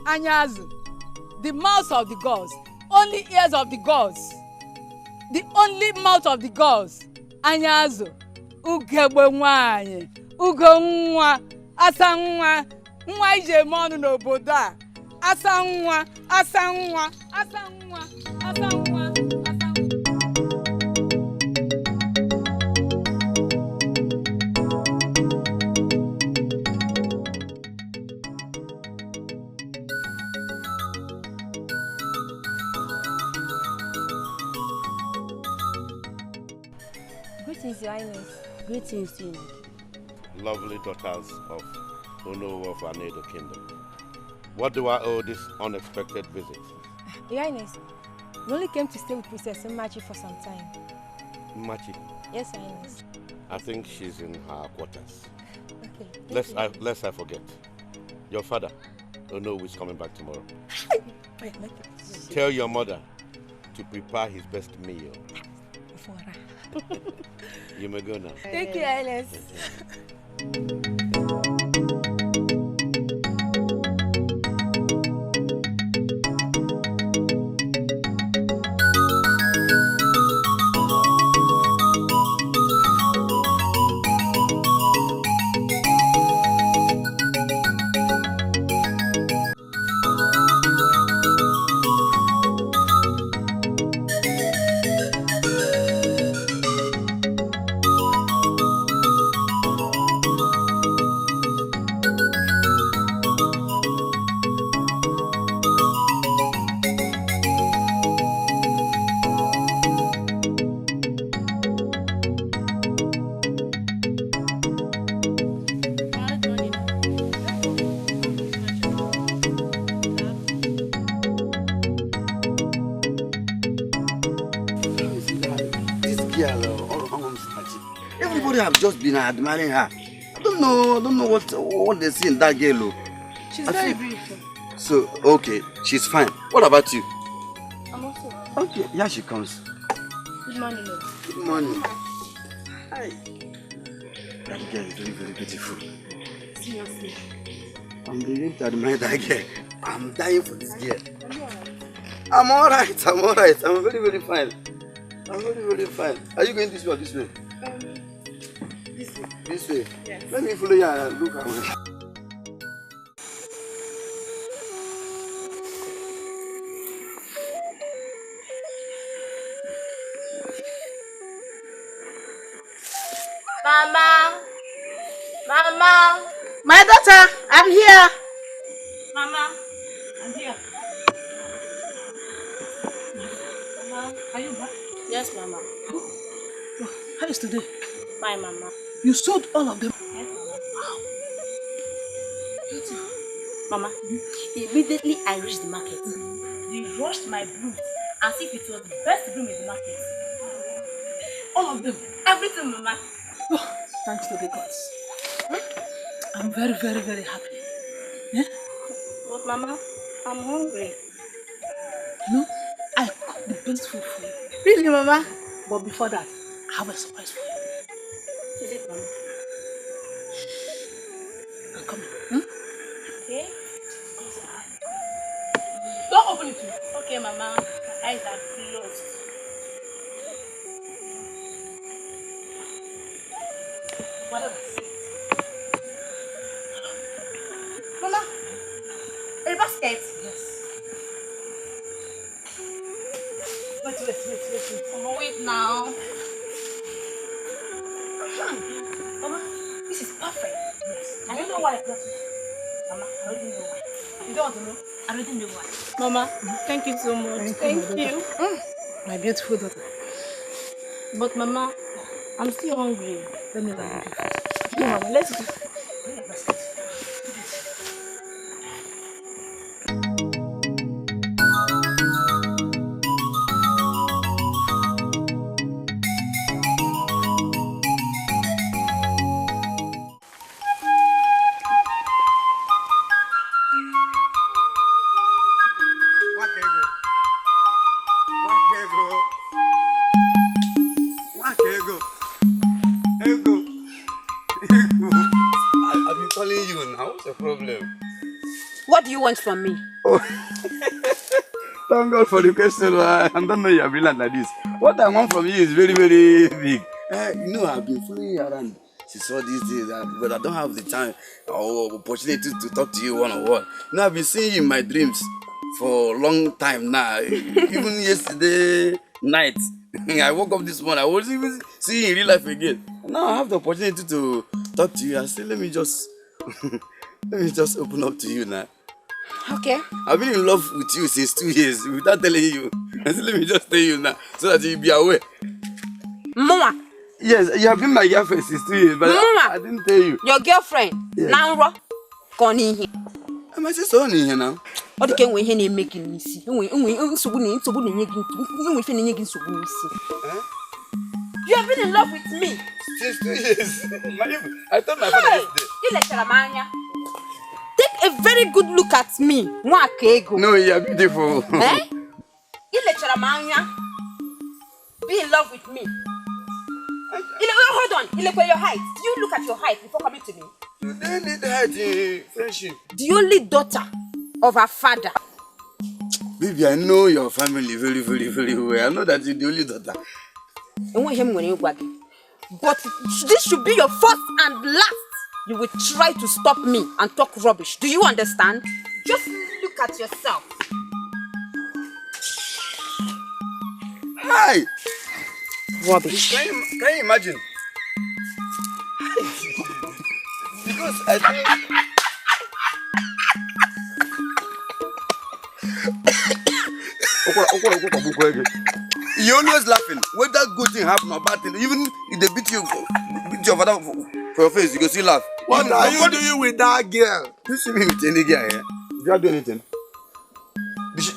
Anyazu, the mouth of the gods, only ears of the gods, the only mouth of the gods. Anyazu, ugegbe nwanyị, ugo nwa, asa nwa, nwa ije mọnụ n'obodo a. Asa nwa, asa nwa, asa nwa, asa nwa. Greetings, Your Highness. Greetings to you. Lovely daughters of Ono of Ini Edo Kingdom. What do I owe this unexpected visit? Your Highness, we only came to stay with Princess Machi for some time. Machi? Yes, Your Highness. I think she's in her quarters. Okay. Lest I forget. Your father, Ono, is coming back tomorrow. Tell your mother to prepare his best meal. You may go now. Thank you, Your Highness. Everybody have just been admiring her. I don't know what they see in that girl. She's very beautiful. So, okay, she's fine. What about you? I'm also. Okay, here she comes. Good morning, Lord. Good morning. Hi. That girl is very, very beautiful. Seriously. I'm beginning to admire that girl. I'm dying for this girl. Are you alright? I'm alright. I'm very, very fine. I'm very, very fine. Are you going this way or this way? This way. This way? Yes. Let me follow you and look around. Mama! My daughter, I'm here! Mama, I'm here. Mama, are you back? Yes, Mama. How is today? Fine, Mama. You sold all of them? Yes, Mama. Mama, immediately I reached the market. They rushed my broom as if it was the best broom in the market. All of them? Everything, Mama. Oh, thanks to the gods. I'm very, very, very happy. Yeah? But Mama, I'm hungry. No, I cooked the best food for you. Really, Mama? But before that, I have a surprise for you. Is it, Mama? I'm coming. Okay. Don't open it. Okay, Mama. My eyes are closed. Whatever. Mama, a basket. Yes. Wait. Mama, wait now. Mama, this is perfect. Yes. I don't know why I got it. Mama, I already know why. You don't want to know? I already know why. Mama, thank you so much. Thank you. My beautiful daughter. But Mama, I'm still hungry. Let me buy you food. No, Mama, let's go. Bring your basket. I've been calling you now. What's the problem? What do you want from me? Oh. Thank God for the question. I don't know you're brilliant like this. What I want from you is very, very big. You know, I've been fooling you around since all these days, but I don't have the time or opportunity to talk to you one-on-one. You know, I've been seeing you in my dreams for a long time now. Even yesterday night, I woke up this morning, I was even seeing you in real life again. Now I have the opportunity to talk to you. I said, let me just open up to you now. Okay. I've been in love with you since 2 years without telling you. I said, let me just tell you now so that you'll be aware. Mama. Yes, you have been my girlfriend since 2 years, but Mama. I didn't tell you. Your girlfriend? Yes. Nanro. Gone here. My sister on here now. What can we hear making me see? You have been in love with me since 2 years. I told my father yesterday. Take a very good look at me. No, you are beautiful. Eh? Be in love with me. Hold on. Your height. Do you look at your height before coming to me? You don't need height in friendship. The only daughter of her father. Baby, I know your family very, very, very well. I know that you're the only daughter. But this should be your first and last. You will try to stop me and talk rubbish. Do you understand? Just look at yourself. Hi! Rubbish. Can you imagine? Because I think... You're always laughing. Whether good thing happen or bad thing, even if they beat your father for your face, you can still laugh. What are you doing with that girl? You see me with any girl here? Did you do anything?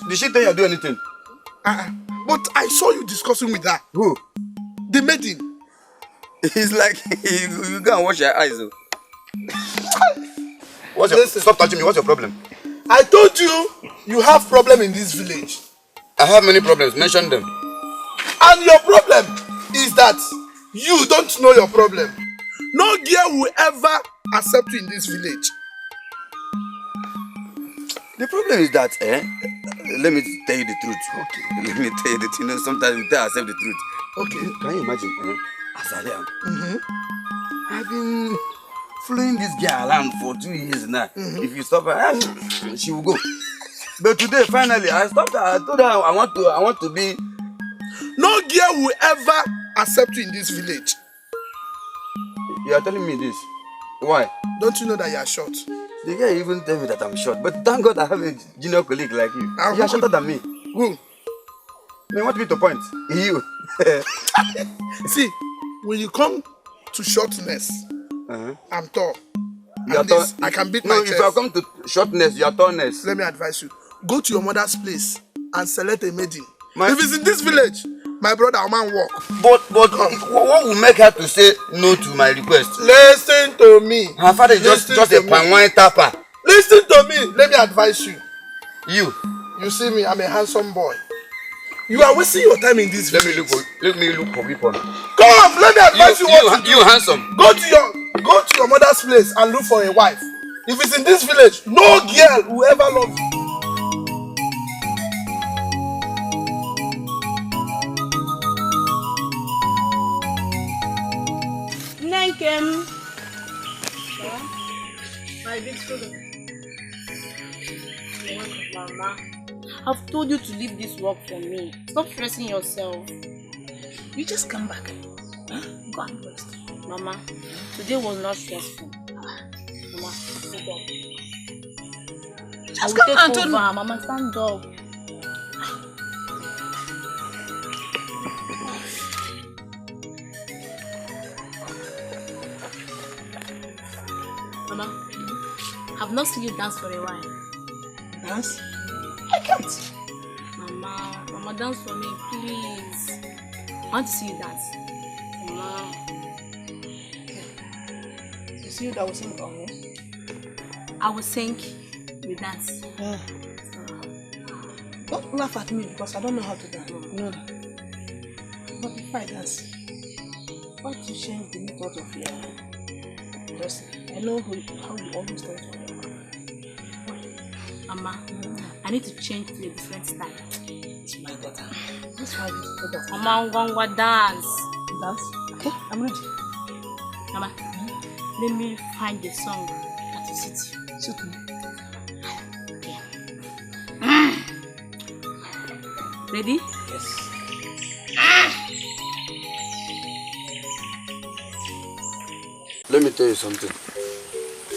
Did she tell you to do anything? But I saw you discussing with her. Who? The maiden. It's like you go and wash your eyes. Stop touching me. What's your problem? I told you you have problem in this village. I have many problems. Mention them. And your problem is that you don't know your problem. No girl will ever accept you in this village. The problem is that, let me tell you the truth. Okay. Let me tell you the truth. You know, sometimes we tell ourselves the truth. Okay. Can you imagine? As I am, I've been following this girl around for 2 years now. If you stop her, she will go. But today, finally, I stopped her. I told her I want to be. No girl will ever accept you in this village. You are telling me this. Why? Don't you know that you are short? The guy even tell me that I'm short. But thank God I have a junior colleague like you. You are shorter than me. Who? Man, what me to point? You. See, when you come to shortness, I'm tall. You are tall. I can beat my chest. If I come to shortness, you are tallness. Let me advise you. Go to your mother's place and select a maiden. If it's in this village, my brother, a man walk. But what will make her to say no to my request? Listen to me. Her father is just a pan wine tapper. Listen to me. Let me advise you. You see me, I'm a handsome boy. You are wasting your time in this village. Let me look for people. Come, let me advise you what to do. You handsome. Go to your mother's place and look for a wife. If it's in this village, no girl will ever love you. Nenkem. My big brother. Mama, I've told you to leave this work for me. Stop stressing yourself. You just come back. Go and rest. Mama, today was not stressful. Mama, stand up. Just come and tell me. Mama, stand up. Mama, I've not seen you dance for a while. Dance? I can't. Mama, dance for me, please. I want to see you dance. Mama. You see that will sing about me? I will sing, we dance. Don't laugh at me because I don't know how to dance. No. But if I dance, why to change the method of your because I know how you always talk to me. Mama, I need to change to a different style. It's my daughter. This one is my daughter. Mama, dance. Dance? Okay, I'm ready. Mama, let me find the song that will suit you. Suit me. Ready? Yes. Let me tell you something.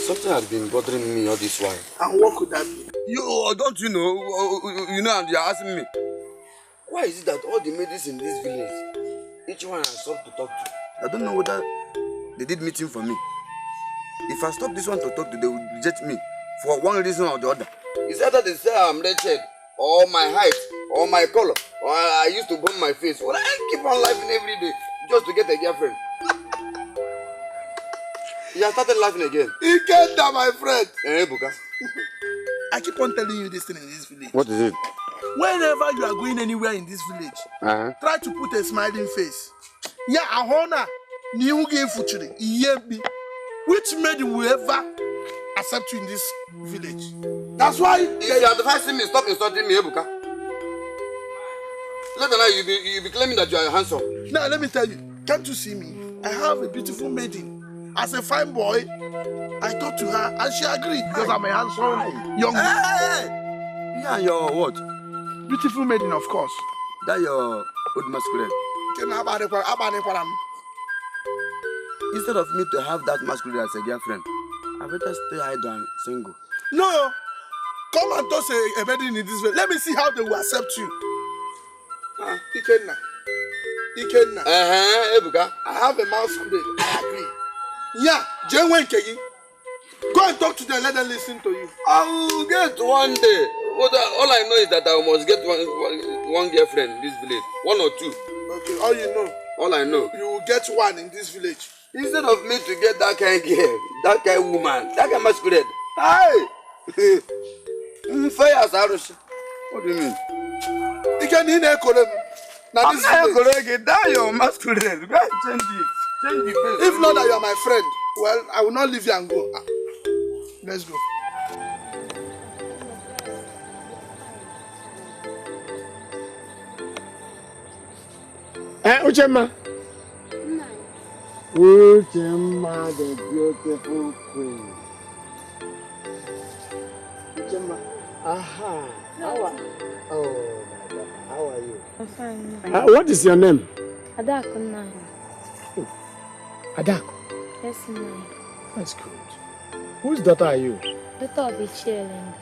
Something has been bothering me all this while. And what could that be? Don't you know? You know, and you're asking me. Why is it that all the ladies in this village, each one has something to talk to? I don't know whether they did meeting for me. If I stop this one to talk to, they will reject me for one reason or the other. It's either they say I'm wretched, or my height, or my color, or I used to burn my face. Well, I keep on laughing every day just to get a girlfriend. You have started laughing again. Ikeda, my friend. Eh, Buka? I keep on telling you this thing in this village. What is it? Whenever you are going anywhere in this village, try to put a smiling face. Yeah, Ahona, new game future. Which maiden will ever accept you in this village? That's why you're advising me, stop insulting me, Ebuka. Let alone you be claiming that you are handsome. Now let me tell you, can't you see me? I have a beautiful maiden. As a fine boy, I talked to her and she agreed because I'm a handsome young man. Hey. Yeah, your what? Beautiful maiden, of course. That your old masquerade. Instead of me to have that masquerade as a girlfriend, I better stay idle and single. No, come and toss a wedding in this way. Let me see how they will accept you. Ikenna. Ebuka. I have a masquerade. I agree. Yeah, Jenwen Kegi. Go and talk to them, let them listen to you. I will get one day. All I know is that I must get one girlfriend in this village. One or two. Okay, all you know. All I know. You will get one in this village. Instead of me to get that kind of girl, that kind of woman, that kind of masquerade. Hey! Fair as Irish. What do you mean? You can hear them. Now this village. That your masquerade. Go and change it. Change the face. If not that you are my friend, well, I will not leave you and go. Let's go. Uchemma. Uchemma, the beautiful queen. Uchemma. Aha. Oh my God. How are you? I'm fine. What is your name? Adaku. Adaku. Yes, ma'am. That's good. Whose daughter are you? Daughter of Ichielendo.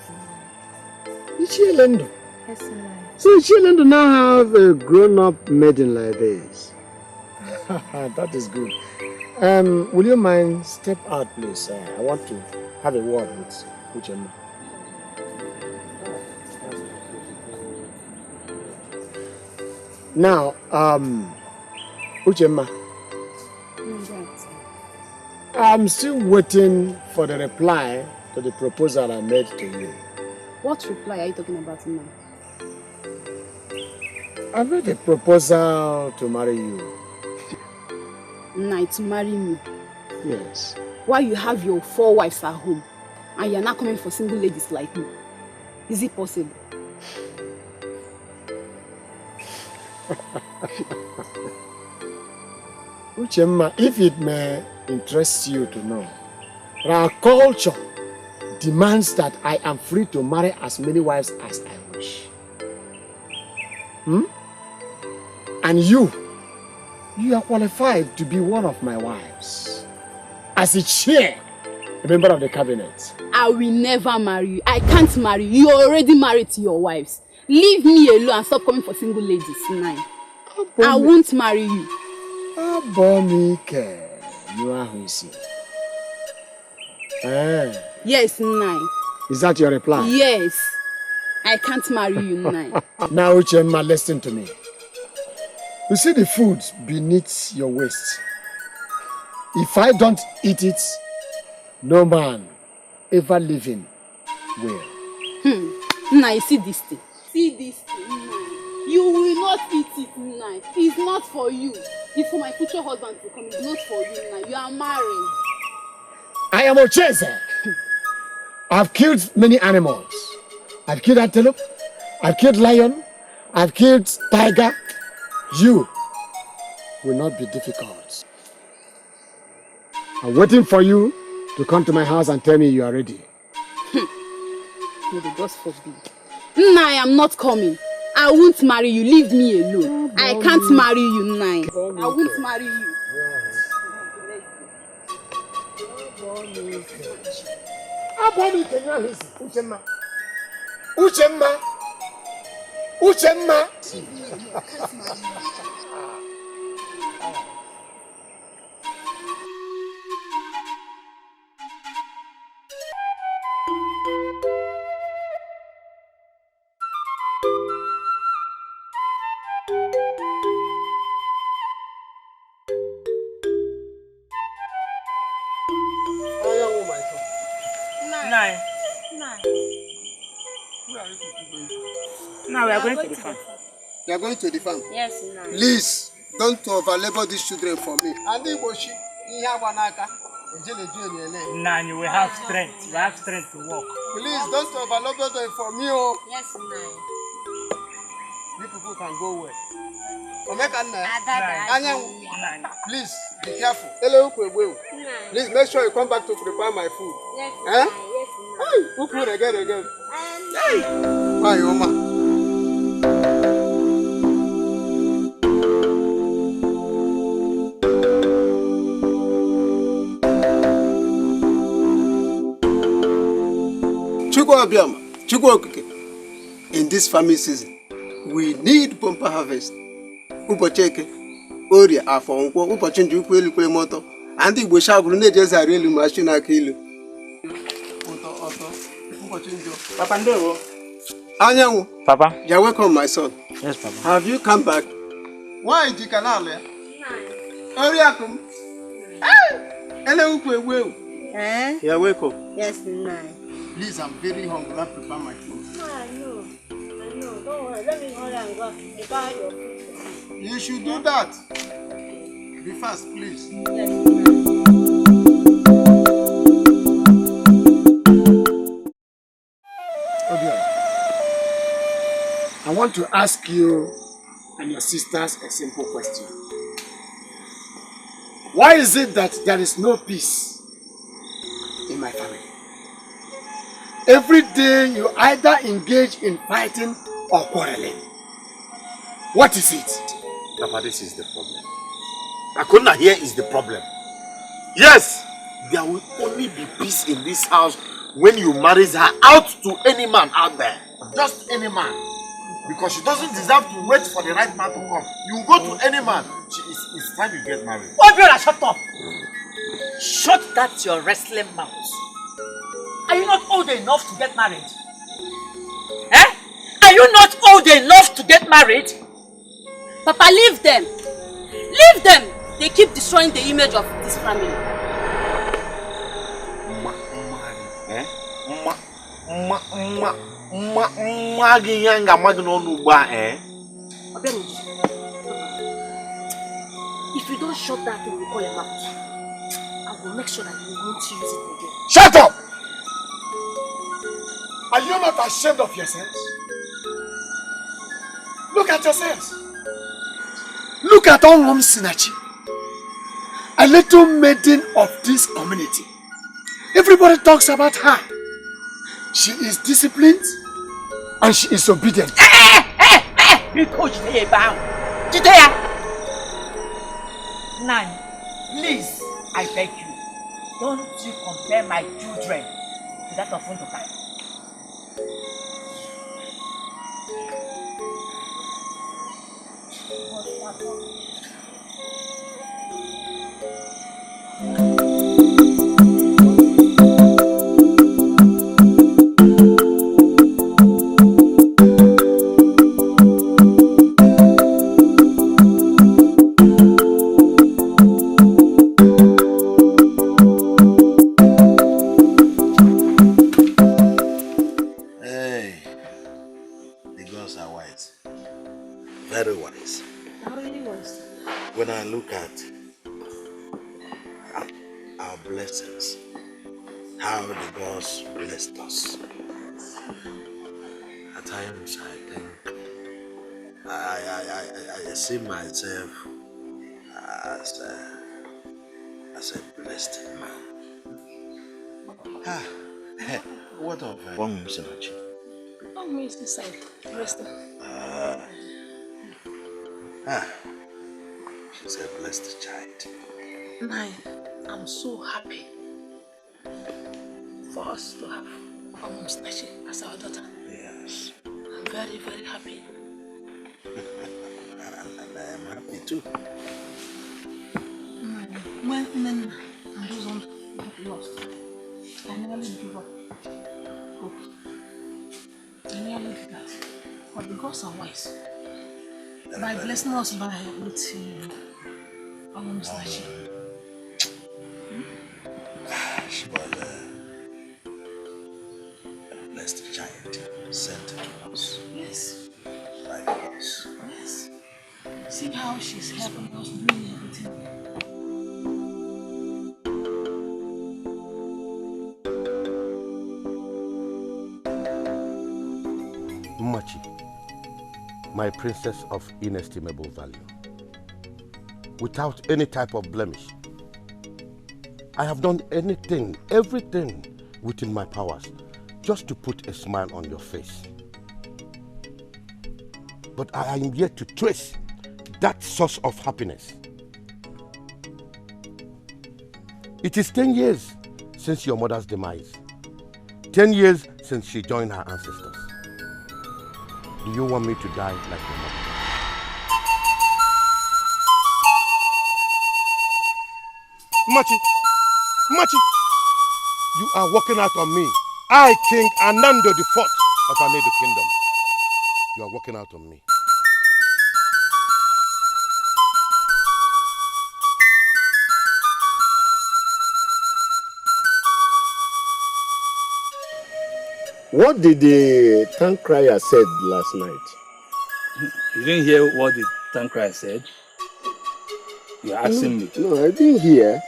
Ichielendo? Yes, ma'am. So Ichielendo now have a grown-up maiden like this. That is good. Will you mind step out, please? I want to have a word with Uchemma. Now, Uchemma, I'm still waiting for the reply to the proposal I made to you. What reply are you talking about now? I made a proposal to marry you. To marry me? Yes. Why you have your 4 wives at home and you're not coming for single ladies like me? Is it possible? Uchemma, if it may interest you to know, our culture demands that I am free to marry as many wives as I wish. And you are qualified to be one of my wives. As a chair, a member of the cabinet. I will never marry you. I can't marry you. You're already married to your wives. Leave me alone and stop coming for single ladies now. I won't marry you. Abonike, you are who is here. Yes, nine. Is that your reply? Yes. I can't marry you, nine. Now, Uchemma, listen to me. You see the food beneath your waist. If I don't eat it, no man ever living will. Now, you see this thing. See this thing, nine. You will not eat it, nine. It's not for you. It's for my future husband to come. It's not for you, nine. You are married. I am a chaser. I've killed many animals. I've killed antelope. I've killed lion. I've killed tiger. You will not be difficult. I'm waiting for you to come to my house and tell me you are ready. May the gods forbid. Nah, I am not coming. I won't marry you. Leave me alone. I can't marry you, Nai. I won't marry you. Uchemma. Nine. Now we are going to the farm. You are going to the farm? Yes, Nine. Please, don't overlabor these children for me. Nine, you will have strength. You have strength to walk. Please, don't overlabor them for me. Oh. Yes, Nine. You people can go where? Please, be careful. Hello, please make sure you come back to prepare my food. Yes, eh? Yes, Hey, who could again? Hey, why, Oma? In this farming season, we need bumper harvest. Upocheke, Oria, Afon, Upochin, Moto, and the Bushab Grenadiers are really machine a kilo. Papa, Anyangu, Papa, you're welcome, my son. Yes, Papa. Have you come back? Why did you canal? Oria, come. Hello, Eh? you're welcome. Yes, Nine. Please, I'm very hungry. I'll prepare my food. I know. Don't worry. Let me hurry and go prepare your food. You should do that. Be fast, please. Yes, Obiora, I want to ask you and your sisters a simple question. Why is it that there is no peace in my family? Every day you either engage in fighting or quarreling. What is it? Papa, this is the problem. Akuna here is the problem. Yes, there will only be peace in this house when you marry her out to any man out there. Just any man. Because she doesn't deserve to wait for the right man to come. You go to any man. It's time you get married. Obiora, shut up! Shut that your wrestling mouth. Are you not old enough to get married? Eh? Are you not old enough to get married? Papa, leave them. Leave them. They keep destroying the image of this family. If you don't shut that thing, we call him out. I will make sure that you won't use it again. Shut up! Are you not ashamed of yourselves? Look at yourselves. Look at Onwom Sinachi, a little maiden of this community. Everybody talks about her. She is disciplined and she is obedient. Nan, please, I beg you, don't you compare my children to that of Undoka. When I look at our blessings, how the gods blessed us, At times I think I see myself as a blessed man. What of one Sinachi? Oh, Miss inside. Rest. She's a blessed child. I'm so happy for us to have Nachi as our daughter. Yes. I'm very, very happy. And I am happy too. When men and those ones got lost, I nearly give up hope. I nearly did that. But the gods are wise. By blessing us with Nachi. She was a blessed child sent to us. Yes. By us. Yes. See how she's helping us doing everything. Machi, my princess of inestimable value. Without any type of blemish, I have done anything, everything within my powers just to put a smile on your face. But I am yet to trace that source of happiness. It is 10 years since your mother's demise. 10 years since she joined her ancestors. Do you want me to die like your mother? Machi! Machi! You are walking out on me. I, King Anando IV of Anedo Kingdom. You are walking out on me. What did the tank crier said last night? You didn't hear what the tank crier said? You're asking me. No, I didn't hear.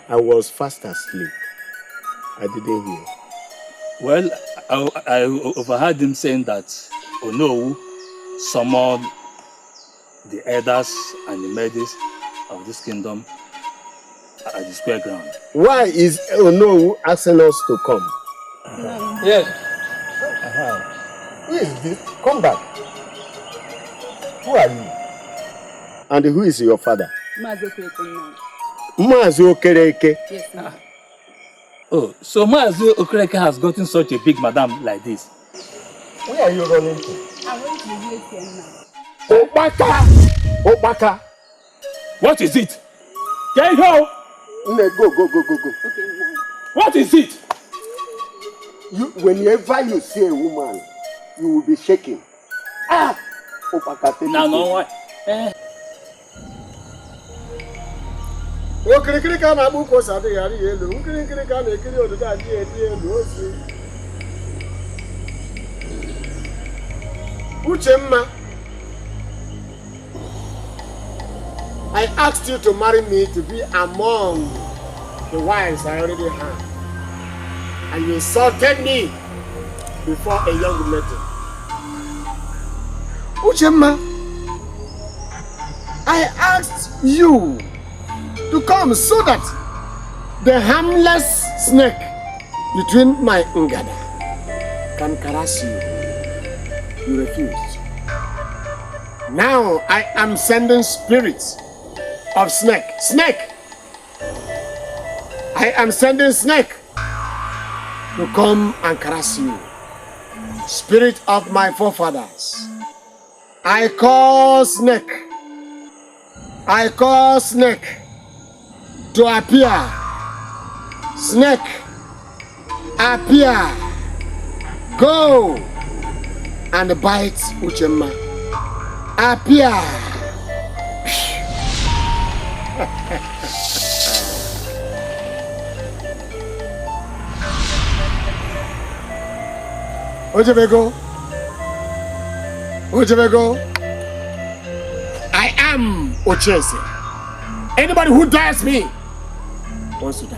I was fast asleep. I didn't hear. Well, I overheard him saying that Onowu summoned the elders and the maidens of this kingdom at the square ground. Why is Onowu asking us to come? Yes. Who is this? Come back. Who are you? And who is your father? Mazi Okereke. Yes, ma'am. Oh, so Mazi Okereke has gotten such a big madam like this. Where are you running to? I'm going to the ATM now. Obaka! Obaka! What is it? Can you go? No, go. Okay, ma'am. What is it? Whenever you see a woman, you will be shaking. Obaka, take No, what? Okirikirika na buko sade yari yelo. Okirikirika na ekiri oduda di elu osi. Uchemma, I asked you to marry me to be among the wives I already have. And you insulted me before a young maiden. Uchemma, I asked you to come so that the harmless snake between my ngada can caress you. You refused. Now I am sending spirits of snake. Snake! I am sending snake to come and caress you. Spirit of my forefathers. I call snake. I call snake to appear. Snake, appear. Go and bite Uchemma. Appear. Ojebego. I am Ochese. Anybody who dares me wants to die.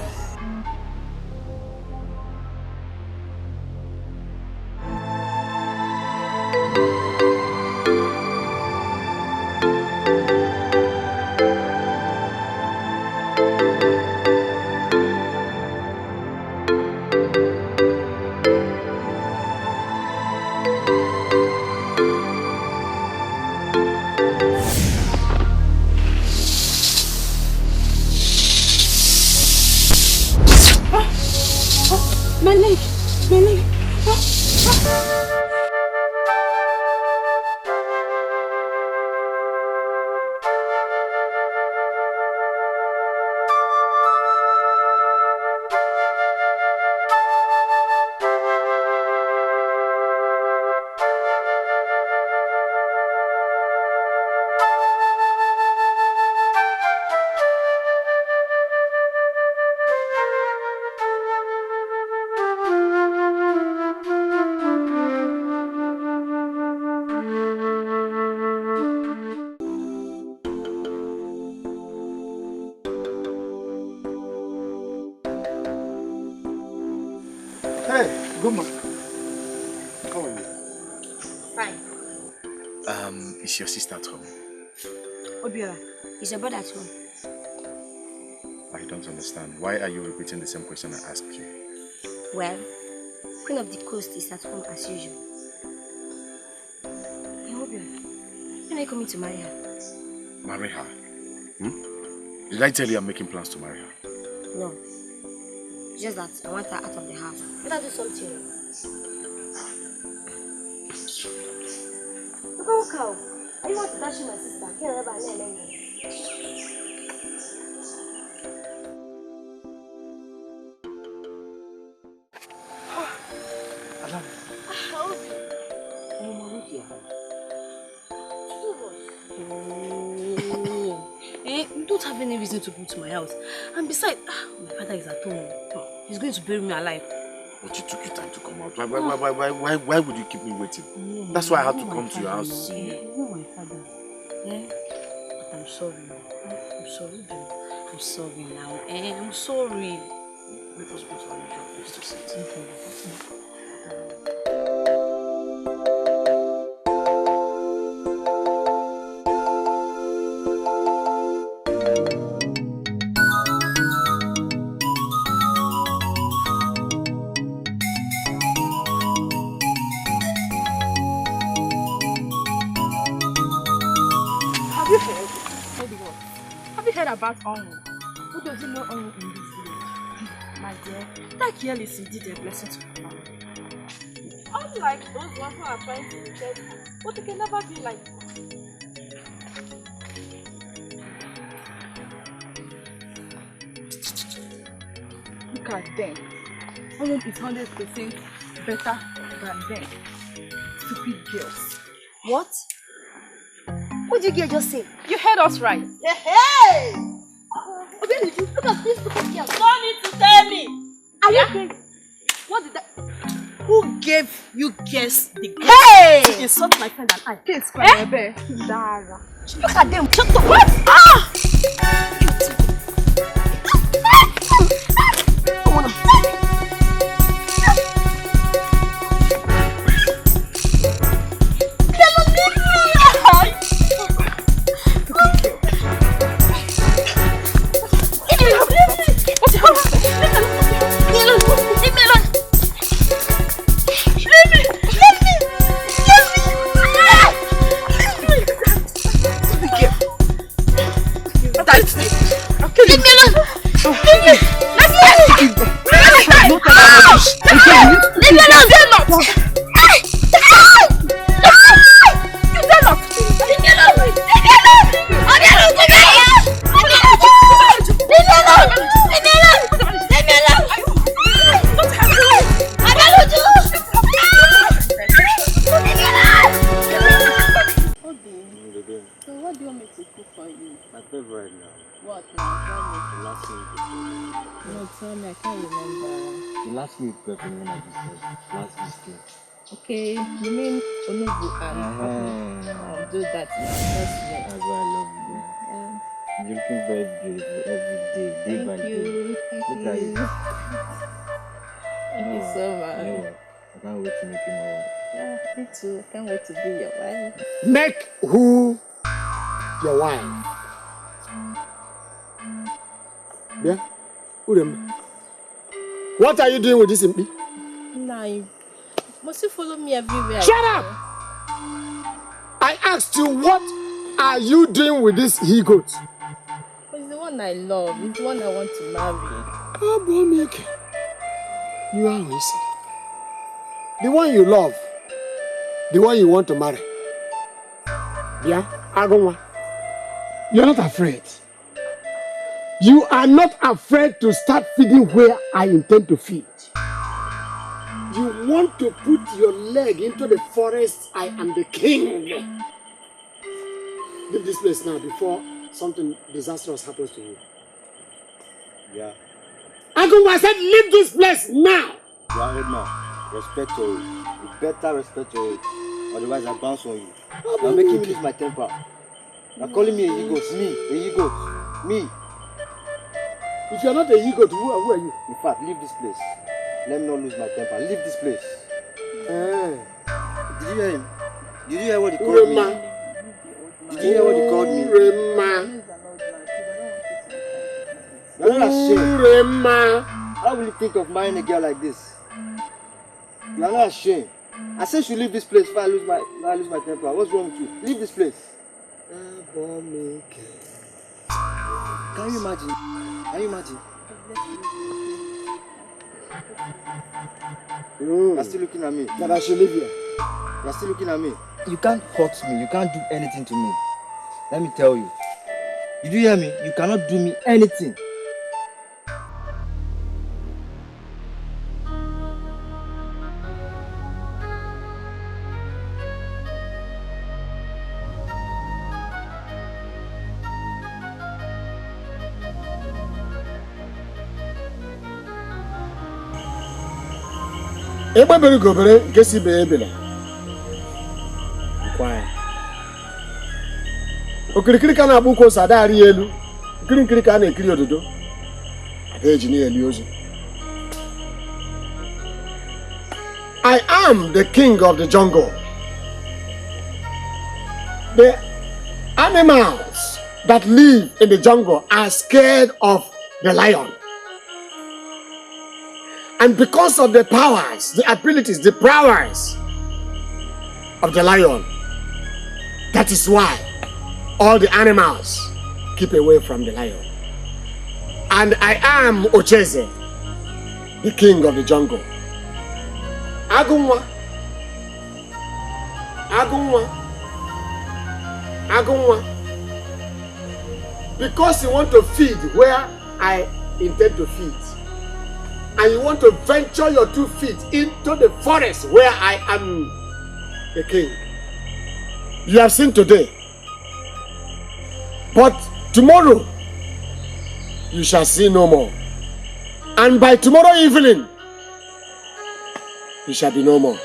Goma, how are you? Fine. Is your sister at home? Obiora, is your brother at home? I don't understand. Why are you repeating the same question I asked you? Well, Queen of the Coast is at home as usual. Hey, Obiora, when are you coming to marry her? Marry her? Did I tell you I'm making plans to marry her? No. Just that I want her out of the house. Better do something. Look how cow. I want to dash my sister. Can't remember her name. Adam. You don't have any reason to come to my house. And besides, my father is at home. He's going to bury me alive. But you took your time to come out. Why would you keep me waiting? That's why I had to come to your house to see you. You know my father. But I'm sorry. I'm sorry, babe. I'm sorry now. I'm sorry. Let us go to our usual place to sit. About Onwu. Who doesn't know Onwu in this village? My dear, that girl is indeed a blessing to the family. Unlike those ones who are trying to reject you, but it can never be like that. Look at them. Onwu is 100% better than them. Stupid girls. What? What did you just say? You heard us right. Hey! Look at this, look at girl. No need to tell me. Are you crazy? What did that? Who gave you guess the girl? Hey! To insult my friend and I? Case crying, Dara. Look at them. Shut the what? Okay, you mean Onubu and do that. That's why I love you. You're looking very beautiful every day, day by day. Thank Look you. at you. Thank you so much. You know what? I can't wait to make you my wife. Yeah, me too. I can't wait to be your wife. Make who your wife? Yeah? Who them? What are you doing with this impi? Nah, you must you follow me everywhere. Shut up! I asked you, what are you doing with this he-goat? It's the one I love. It's the one I want to marry. Oh, boy, okay. You are easy. The one you love. The one you want to marry. Yeah? I don't want. You're not afraid. You are not afraid to start feeding where I intend to feed. You want to put your leg into the forest. I am the king. Leave this place now before something disastrous happens to you. Yeah. Uncle, I said leave this place now. You are old man. Respect your age. You better respect your age. Otherwise I bounce on you. You're making me lose my temper. You're calling me a he-goat. Me, a he-goat. Me. If you're not a he-goat, who are you? In fact, leave this place. Let me not lose my temper. Leave this place. Did you hear him? Did you hear what he called me? Did you hear what he called me? You're not ashamed. How will you think of marrying a girl like this? You are not ashamed. I said you should leave this place before I lose my temper. What's wrong with you? Leave this place. Can you imagine? Can you imagine? You're still looking at me. That I should leave here. You're still looking at me. You can't hurt me. You can't do anything to me. Let me tell you. Did you hear me? You cannot do me anything. Ebere gobere nke si be ebele. Kwaa. Okirikiri ka na-agba ụkwụ ose ada arị elu. Nkiri ka a na-ekiri ododo. Ada eji na-eli ozu. I am the king of the jungle. The animals that live in the jungle are scared of the lion. And because of the powers, the abilities, the prowess of the lion, that is why all the animals keep away from the lion. And I am Ocheze, the king of the jungle. Agunwa. Because you want to feed where I intend to feed, and you want to venture your 2 feet into the forest where I am the king. You have seen today, but tomorrow you shall see no more. And by tomorrow evening, you shall be no more.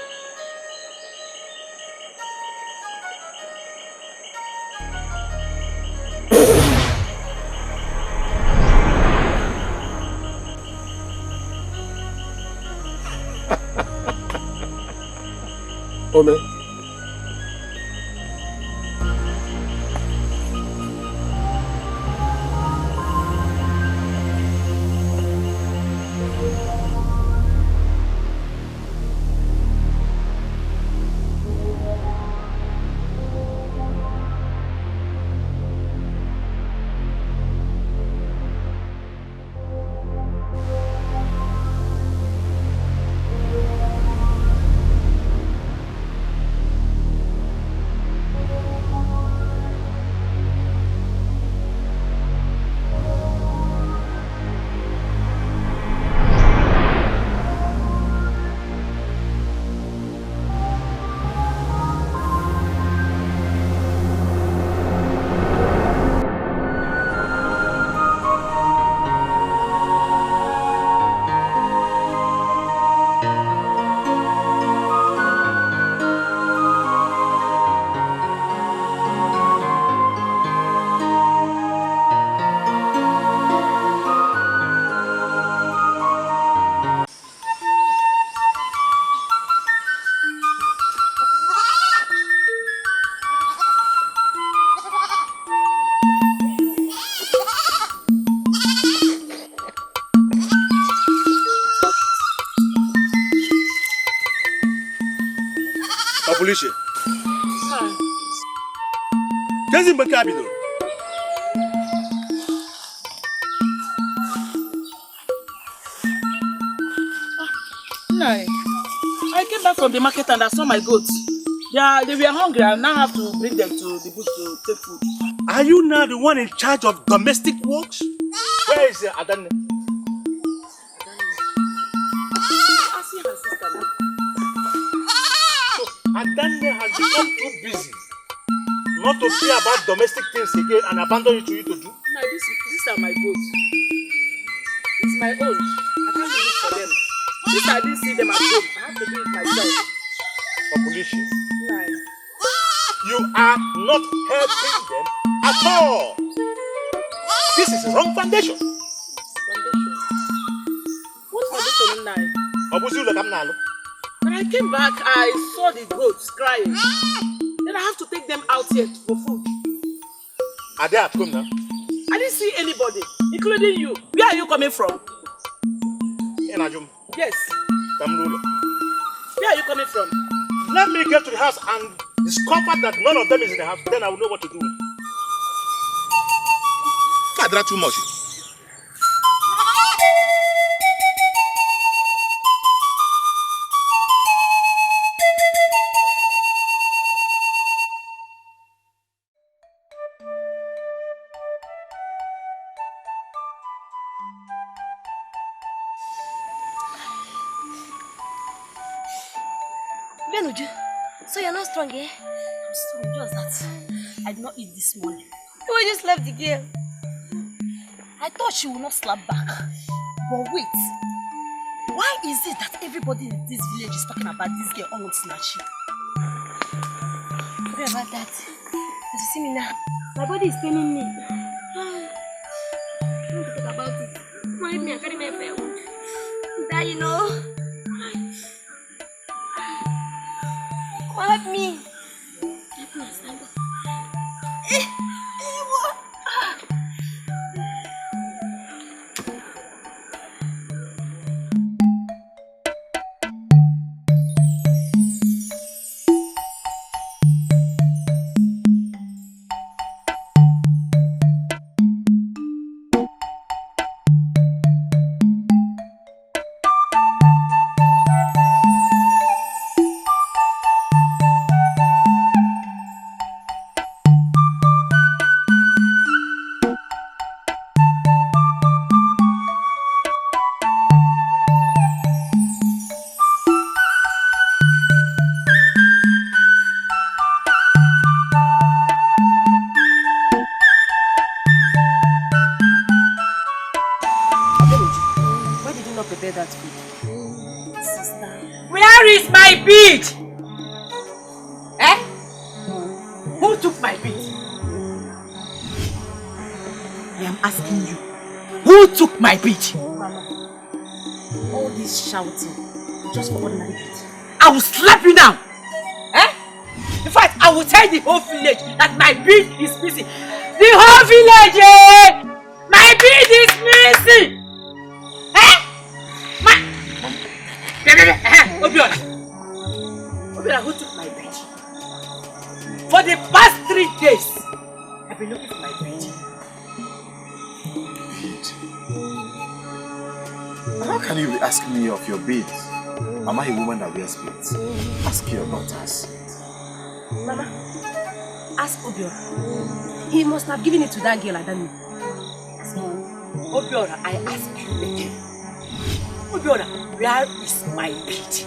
Ome. Police. Kezi mbeka bido. Nai, I came back from the market and I saw my goats. They were hungry. I now have to bring them to the bush to take food. Are you now the one in charge of domestic works? Where is Adan? I see her sister now. Adane has become too busy not to care about domestic things again and abandon it to you to do. No, these are my goats. It's my own. I can't do this for them. Since I didn't see them at home, I have to do it myself. Population. No. You are not helping them at all. This is a wrong foundation. Foundation? What foundation, Nai? When I came back, I saw the goats crying. Then I have to take them out here for food. Are they at home now? I didn't see anybody, including you. Where are you coming from? Enajum. Yes. Kamrulo. Where are you coming from? Let me get to the house and discover that none of them is in the house. Then I will know what to do. Father, too much. Uju, so you're not strong, eh? I'm strong, just that I did not eat this morning. You just left the girl. I thought she would not slap back. But wait, why is it that everybody in this village is talking about this girl almost snatching? Sorry about that. As you see me now, my body is paining me. Don't forget about it. Don't help me, I carry my fair wound. That you know. Help me. Help me, stand up. What? Where is my bead? Eh? Who took my bead? I am asking you. Who took my bead? Mama, all this shouting just for ordinary bead. I will slap you now. Eh? In fact, I will tell the whole village that my bead is missing. The whole village, eh? My bead is missing. Eh? Obiora, who took my bead? For the past 3 days, I've been looking for my bead. How can you be asking me of your beads? Am I a woman that wears beads? Ask your daughters. Mama, ask Obiora. He must have given it to that girl, Adami. Obiora, I ask you again. Obiora, where is my bead?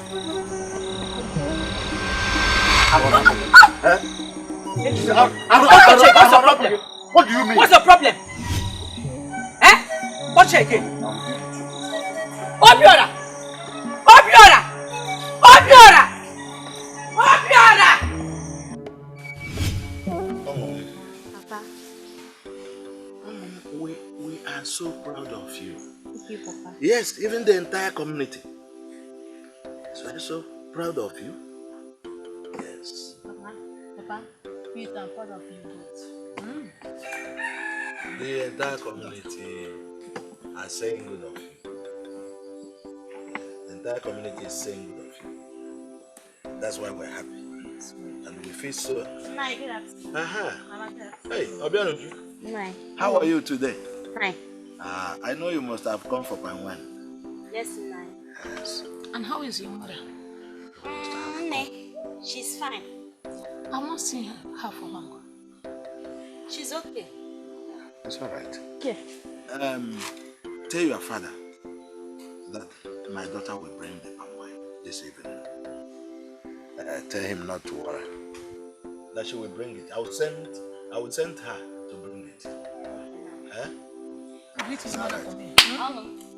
What's the problem? What do you mean? What's the problem? Eh? Watch it again. Obiora! Obiora! Obiora! Obiora! Papa. We are so proud of you. Thank you, Papa. Yes, even the entire community. So I'm so proud of you. Yes. Papa, we are proud of you both. The entire community are saying good of you. The entire community is saying good of you. That's why we're happy. And we feel so. Hey, Obianuju. How are you today? Fine. I know you must have come for palm wine. Yes, Nai. Yes. And how is your mother? She's fine. I've not seen her for long. She's okay. It's all right. Okay. Tell your father that my daughter will bring the palm wine this evening. Tell him not to worry. That she will bring it. I will send her to bring it. Huh? Greet his mother for me.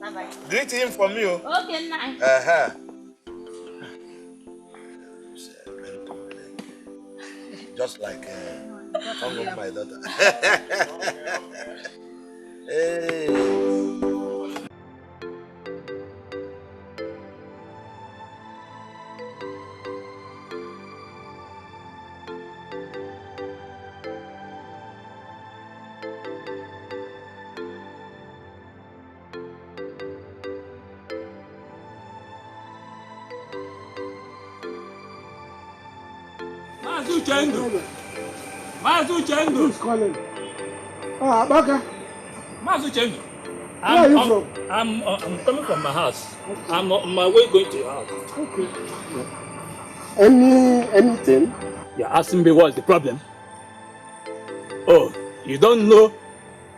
Bye-bye. Greet him for me. Okay, Nai. Just like my daughter. Hey. Who's calling? Ah, Baka. Where are you from? I'm coming from my house. I'm on my way going to your house. Okay. Anything? You're asking me what's the problem? Oh, you don't know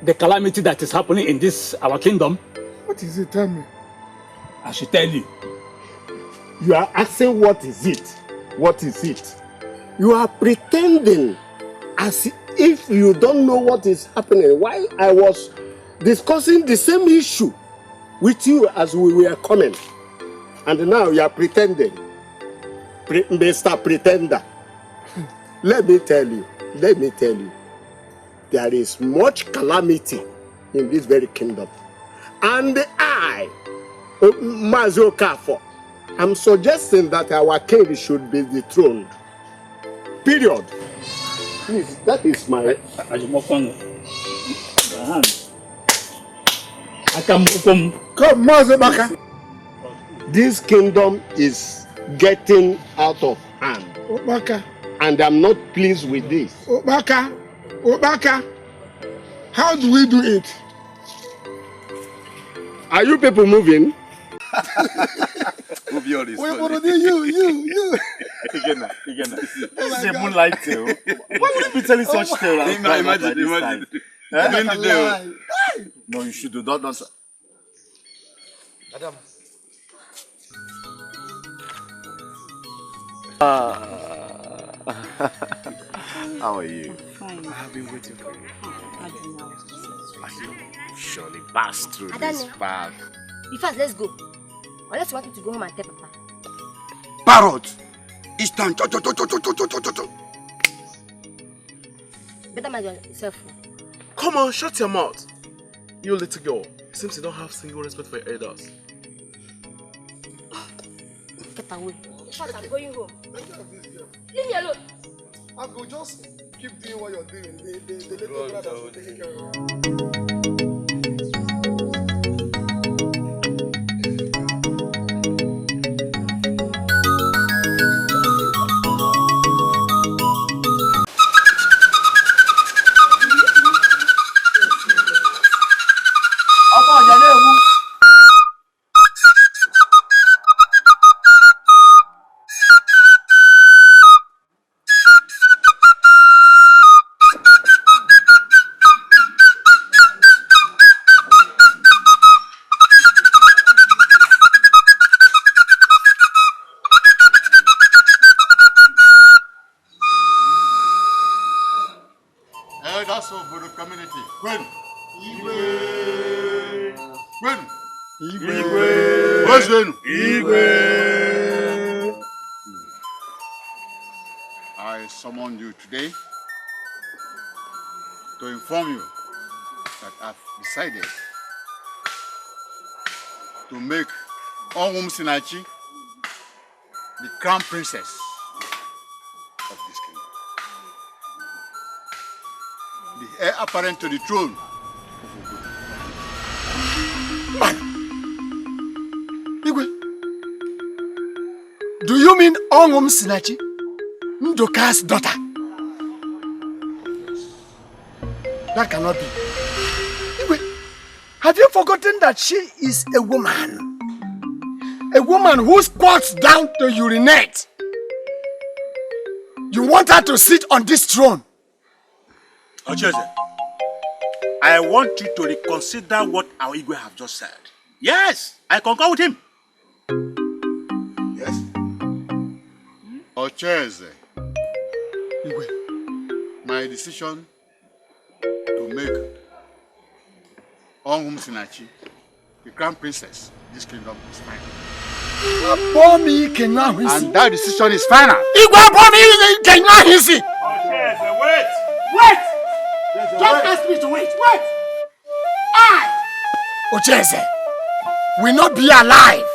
the calamity that is happening in this our kingdom? What is it? Tell me. I should tell you. You are asking what is it? What is it? You are pretending as if you don't know what is happening. While I was discussing the same issue with you as we were coming. And now you are pretending. Mr. Pretender. Let me tell you. There is much calamity in this very kingdom. And I, Mazi Okafo, I'm suggesting that our king should be dethroned. Period. Please, that is my hand. I can move from. Come, Mazi Baka. This kingdom is getting out of hand. Obaka. And I'm not pleased with this. Obaka. How do we do it? Are you people moving? Move your you. Again. This is a moonlight tale. Why would you be telling such tale? Imagine. No, you should do not answer. Madam. How are you? Fine. I have been waiting for you. Surely pass through this path. In fact, let's go. Unless you want me to go home and tell Papa. Parrot! It's time. Better mind yourself. Come on, shut your mouth. You little girl. Seems you don't have single respect for your elders. Get away. In fact, I'm going home. Leave me alone. I could just keep doing what you're doing. The little brother will take care of you. I summoned you today to inform you that I've decided to make Onwum Sinachi the crown princess of this kingdom. The heir apparent to the throne. Igwe, do you mean Onwum Sinachi? Ndoka's daughter? That cannot be. Igwe, have you forgotten that she is a woman? A woman who squats down to urinate. You want her to sit on this throne? Ocheze, I want you to reconsider what our Igwe have just said. Yes, I concur with him. Yes? Ocheze, my decision to make Onwum Sinachi the crown princess of this kingdom is final. And that decision is final. Ocheze, wait! Just ask me to wait. I, Ocheze, will not be alive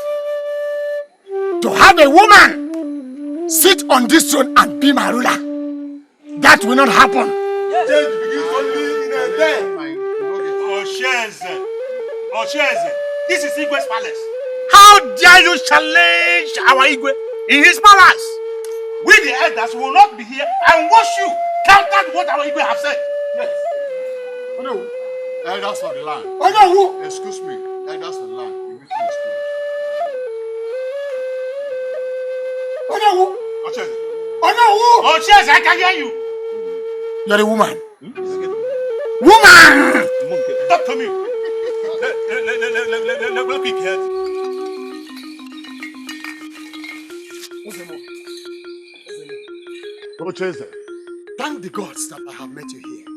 to have a woman sit on this throne and be my ruler. That will not happen. Change begins only in a day. Ocheze, this is Igwe's palace. How dare you challenge our Igwe in his palace? We the elders will not be here and watch you counter what our Igwe have said. Yes. No, elders of the land. Who? Excuse me, elders of the land. The meeting is closed. Who? Oh, cheers, I can hear you. You're a woman. Woman! Talk to me. Let me hear. Oh, Chase. Thank the gods that I have met you here.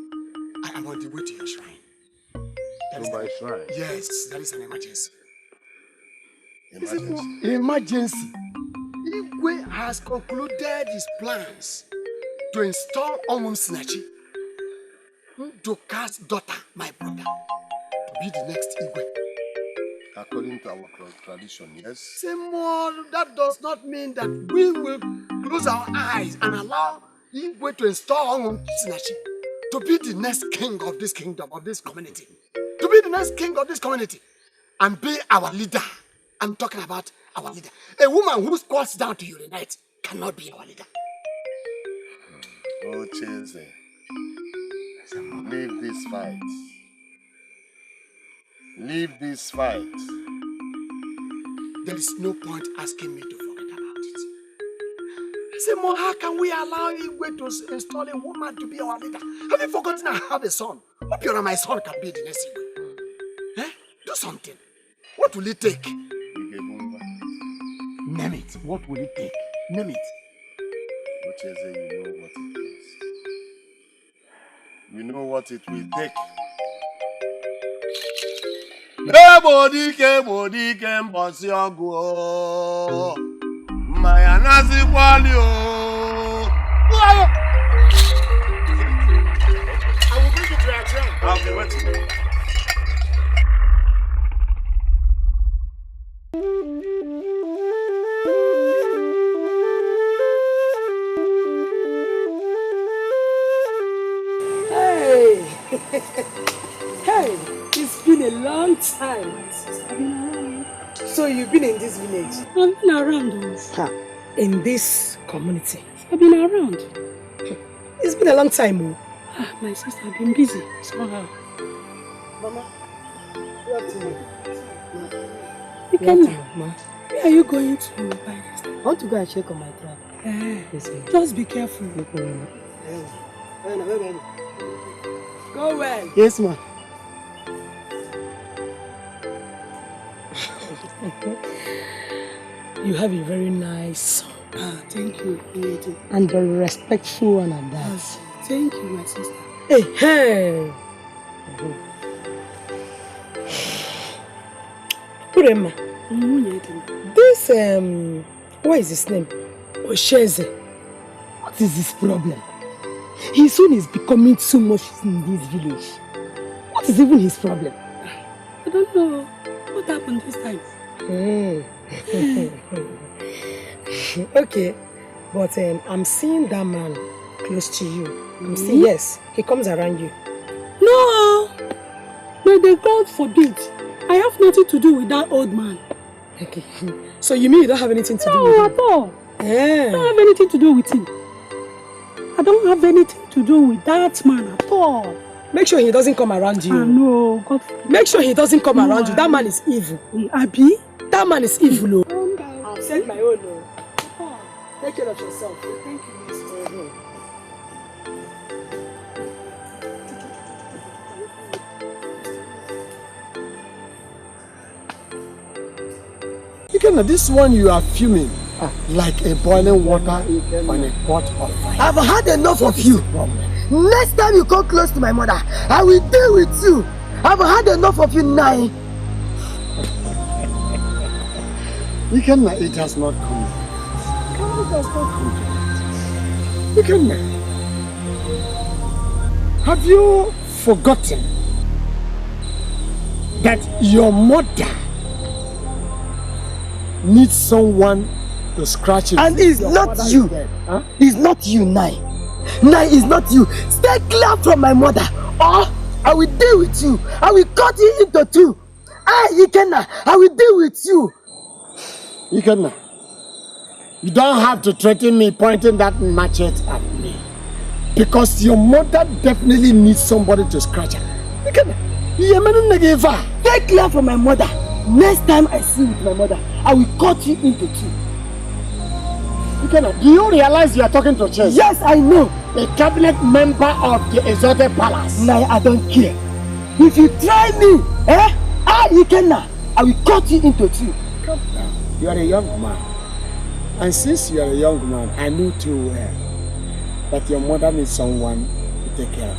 I am on the way to your shrine. My shrine? Yes, that is an emergency. Emergency? Emergency. Igwe has concluded his plans to install Omum Sinachi, Ndoka's daughter, my brother, to be the next Igwe. According to our tradition, yes? Seymour, that does not mean that we will close our eyes and allow Igwe to install Omum Sinachi to be the next king of this kingdom, of this community. To be the next king of this community and be our leader. I'm talking about our leader. A woman who squats down to urinate cannot be our leader. Oh, Chase. Leave this fight. Leave this fight. There is no point asking me to forget about it. I say, Mo, how can we allow Igwe to install a woman to be our leader? Have you forgotten I have a son? Hope you and my son can be the next Igwe. Do something. What will it take? Name it. What will it take? Name it. Ocheze, you know what it is. You know what it will take. Dike, mbosi ogu. Maya nazi kwali o. I will bring you to your train. I'll be waiting. Hey, it's been a long time. I've been around. So you've been in this village? I've been around. In this community? I've been around. It's been a long time. My sister, I've been busy somehow. Mama, what to you? Ikenna, where are you going to buy this? I want to go and check on my trap. Yes, just be careful. Go well. Yes, ma. You have a very nice son. Thank you. And very respectful one at that. Thank you, my sister. Hey. Purema. This, what is his name? Osheze. What is his problem? His son is becoming too much in this village. What is even his problem? I don't know. What happened this time? Okay, but I'm seeing that man close to you. I'm seeing, yes, he comes around you. No! May the God forbid. I have nothing to do with that old man. Okay. So you mean you don't have anything to do with him? No, at all. I don't have anything to do with him. I don't have anything to do with that man at all. Make sure he doesn't come around you. No, God. Make sure he doesn't come around you. That man is evil. Abi? That man is evil. I've said my own. Take care of yourself. Thank you, Miss. Ikenna, this one you are fuming like a boiling water on a pot of fire. I've had enough of you. Next time you come close to my mother, I will deal with you. I've had enough of you now. Ikenna, it has not come. It has not come. Ikenna, have you forgotten that your mother needs someone to scratch it? And it's not you. Huh? It's not you, Nai. Nai is not you. Stay clear from my mother, or I will deal with you. I will cut you into two. Ikenna, I will deal with you. Ikenna, You don't have to threaten me pointing that machete at me. Because your mother definitely needs somebody to scratch her. Stay clear from my mother. Next time I see you with my mother, I will cut you into two. Do you realize you are talking to Chess? Yes, I know. A cabinet member of the exalted palace. Nah, I don't care. If you try me, Ikenna, I will cut you into two. Come down. You are a young man. And since you are a young man, I know too well that your mother needs someone to take care of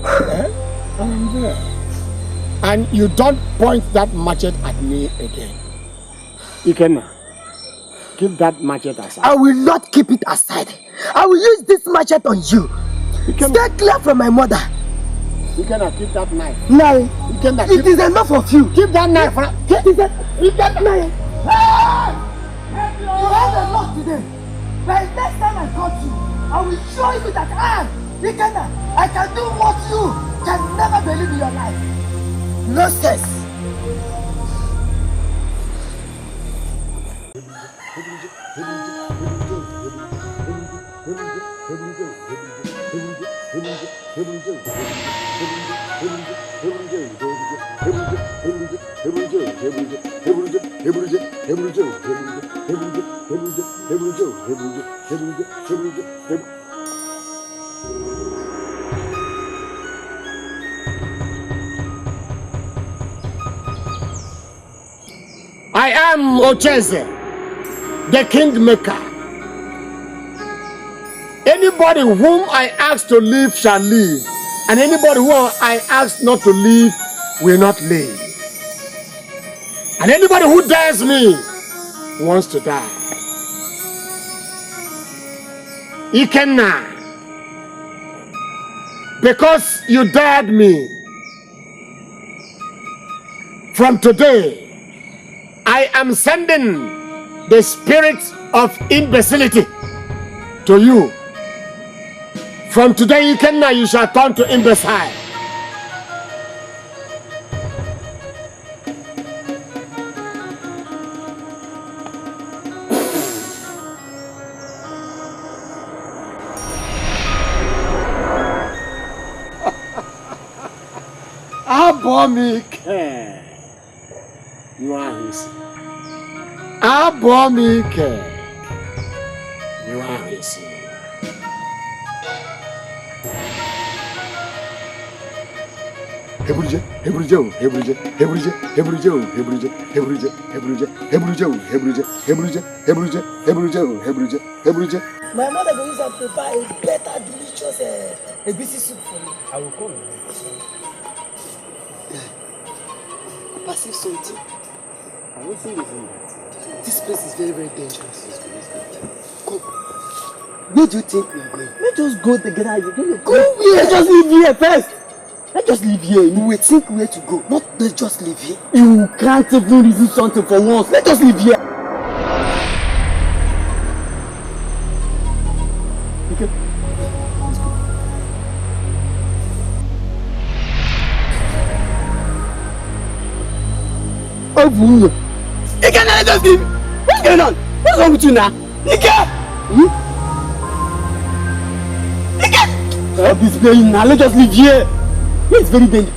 her. And I'm there. And you don't point that machete at me again. Ikenna, keep that machete aside. I will not keep it aside. I will use this machete on you. Stay clear from my mother. Ikenna, keep that knife. No. Ikenna, it is enough of you. Keep that knife. Ikenna. You have a lot today. But next time I cut you, I will show you that Ikenna, I can do what you can never believe in your life. No sense. I am Ocheze, the kingmaker. Anybody whom I ask to live shall live, and anybody whom I ask not to live will not live. And anybody who dares me wants to die. Ikenna, because you dared me, from today, I am sending the spirit of imbecility to you. From today, Ikenna, you shall turn to imbecile. Abomike. You are his. Abomike. You are his. Hebruje. My mother will use and prepare a better, delicious ABC soup for me. I will come. I perceive something. I don't think it's in that. This place is very, very dangerous. Come. Where do you think we are going? Let's just go together. Go where? Let's just leave here first. Let's just leave here. You will think where to go. Not let's just leave here. You can't even reason something for once. Let's just leave here. Okay. Let's go. Oh, boom. Dikeh, let us leave. What's going on? What's wrong with you now? Dikeh! Dikeh! Stop this playing now. Let us leave here. It's very dangerous.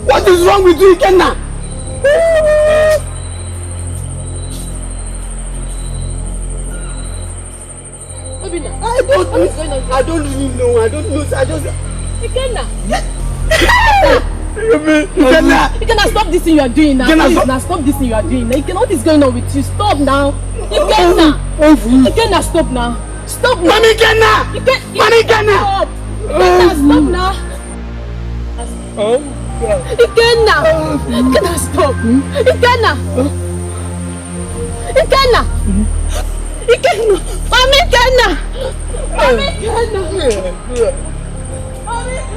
What is wrong with you, Ikenna? I don't really know. I don't know. I just. Ikenna. Ikenna, stop this thing you are doing now. Please, now stop this thing you are doing now. Ikenna, what is going on with you? Stop now. Ikenna. Ikenna, stop now. Stop now. Mami Ikenna. Mami Ikenna. Stop. Ikenna, stop now. Ikenna. Ikenna, stop. Ikenna. Ikenna. Ikenna. Mami Ikenna. Mami Ikenna. Mami Ikenna.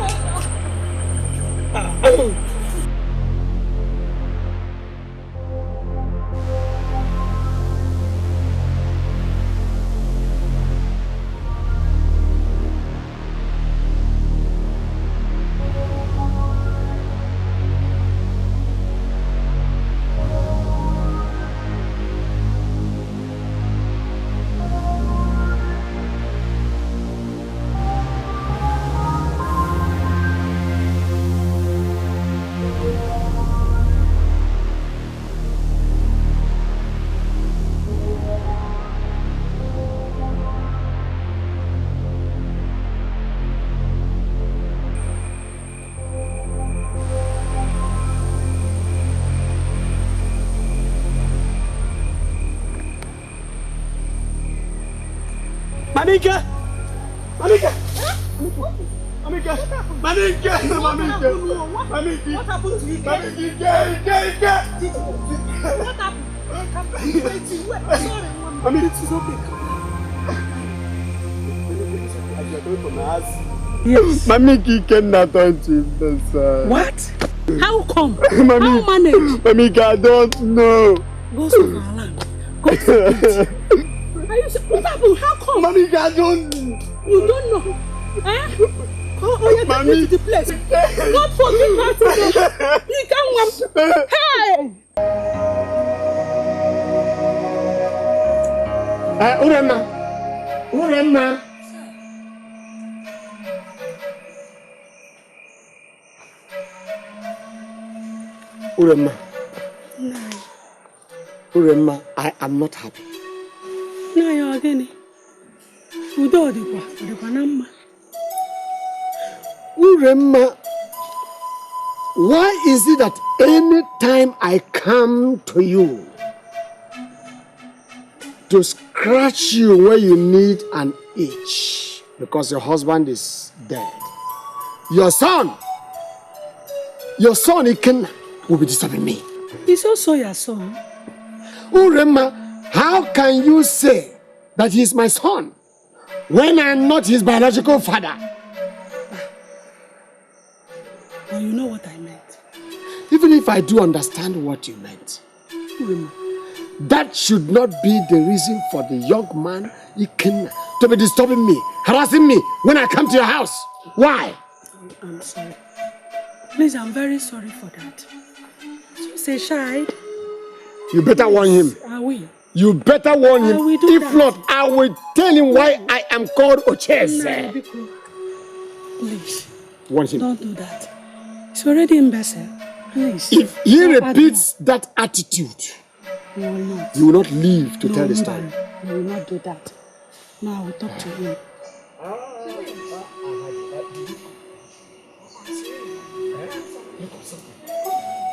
Manika! Manika! Manika! Manika! What happened to you? What happened? Sorry, Mommy, it is okay. Yes. Mamiki cannot touch him. What? How come? Mommy, how manage? Mamiki, I don't know. Go to our land. Go to it. What happened? How come? Mamiki, I don't. You don't know? Eh? Oh, you're taking to the place. God forbid that. You can't. Hey! Urema. Urema, I am not happy. No, you're again. Urema, why is it that any time I come to you to scratch you where you need an itch because your husband is dead, your son Iken will be disturbing me? He's also your son. Urema, how can you say that he's my son when I'm not his biological father? Well, you know what I meant. Even if I do understand what you meant, Urema, that should not be the reason for the young man Iken to be disturbing me, harassing me when I come to your house. Why? I'm sorry. Please, I'm very sorry for that. So say child. You better warn him. I will. You better warn him. If not, I will tell him why I am called Ocheze. Please. Warn him. Don't do that. It's already imbecile. Please. If he repeats that attitude, you will not leave to tell the story. You will not do that. No, I will talk to him.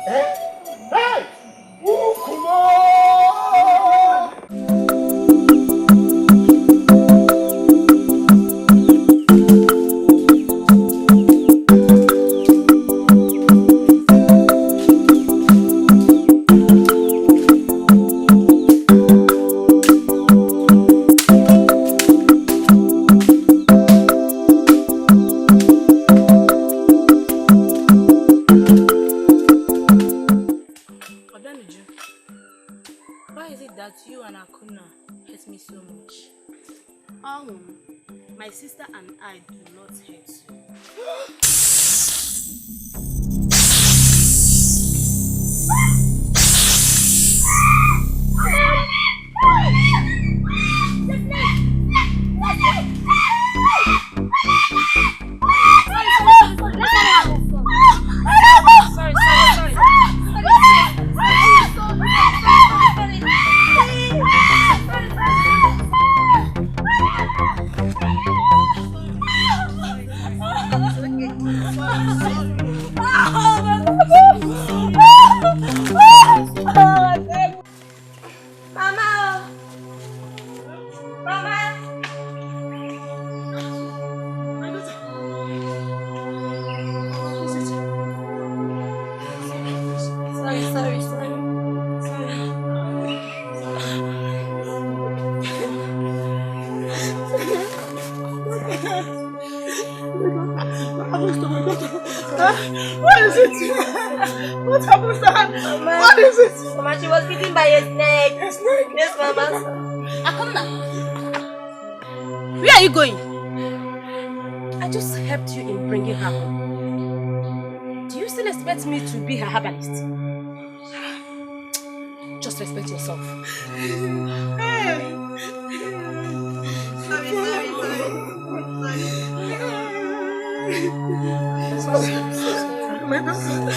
Hey! Come on! My sister and I do not hate you. What is it? What happened to her? What is it? Mama, she was bitten by a snake. A snake? Yes, Mama. Akuna, where are you going? I just helped you in bringing her home. Do you still expect me to be her herbalist? Just respect yourself. Hey. Sorry. My daughter.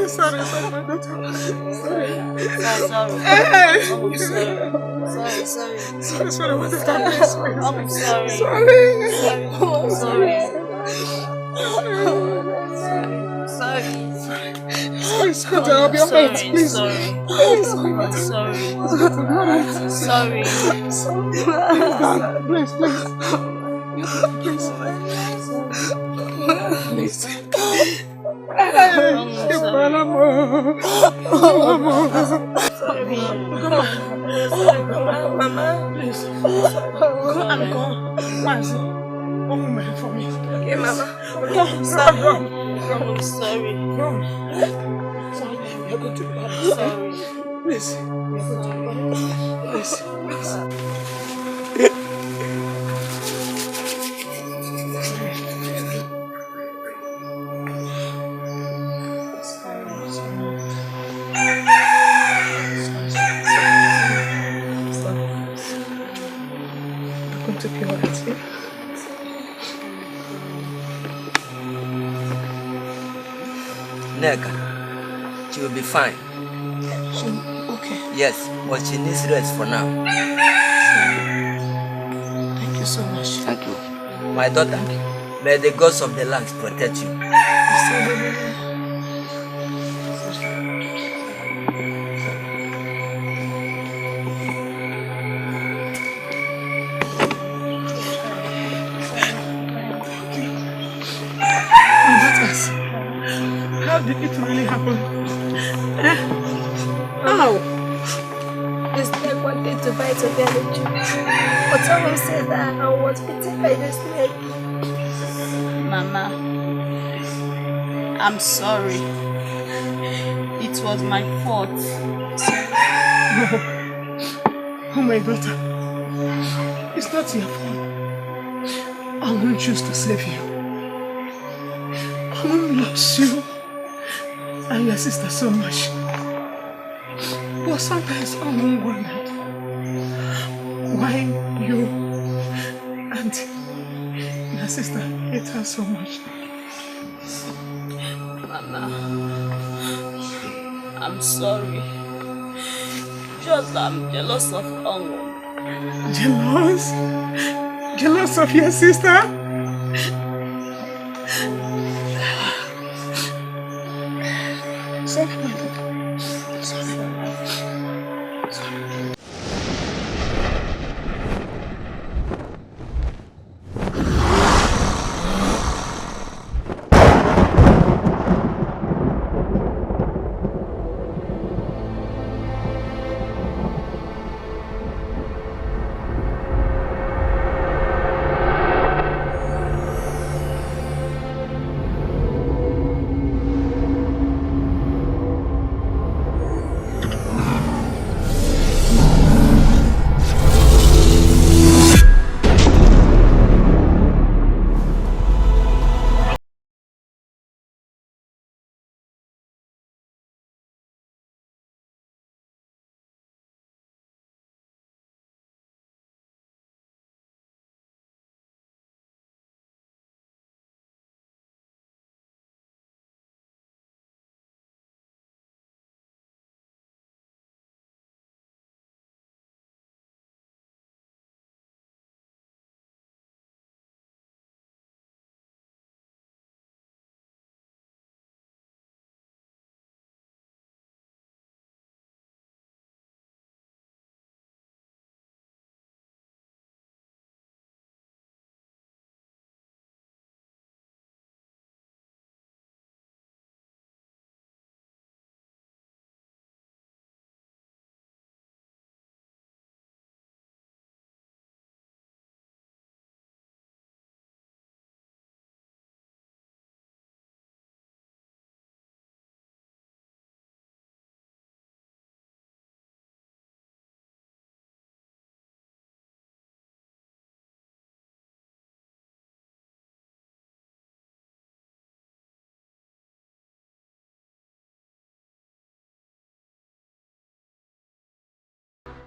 Sorry, my daughter. Sorry. Hey. Sorry, what is that? I'm sorry. Sorry, I'll be okay. Please. Sorry. sorry. Please, please. Mama, please. Go and go. Open my head for me. Okay, Mama. Go. I'm sorry. You're going to be honest. Sorry. Please. You're going to be honest. Please. To be honest, Neka, she will be fine. Okay. Yes, but she needs rest for now. Thank you so much. Thank you. My daughter, may the gods of the land protect you. How did it really happen? How? This snake wanted to bite a village. But someone said that I was bitten by the snake. Mama, I'm sorry. It was my fault. No. Oh my daughter. It's not your fault. I won't choose to save you. I loves you and your sister so much. But sometimes I won't wonder why you and your sister hate her so much. Mama, I'm sorry. Just I'm jealous of Ongo. Jealous? Jealous of your sister?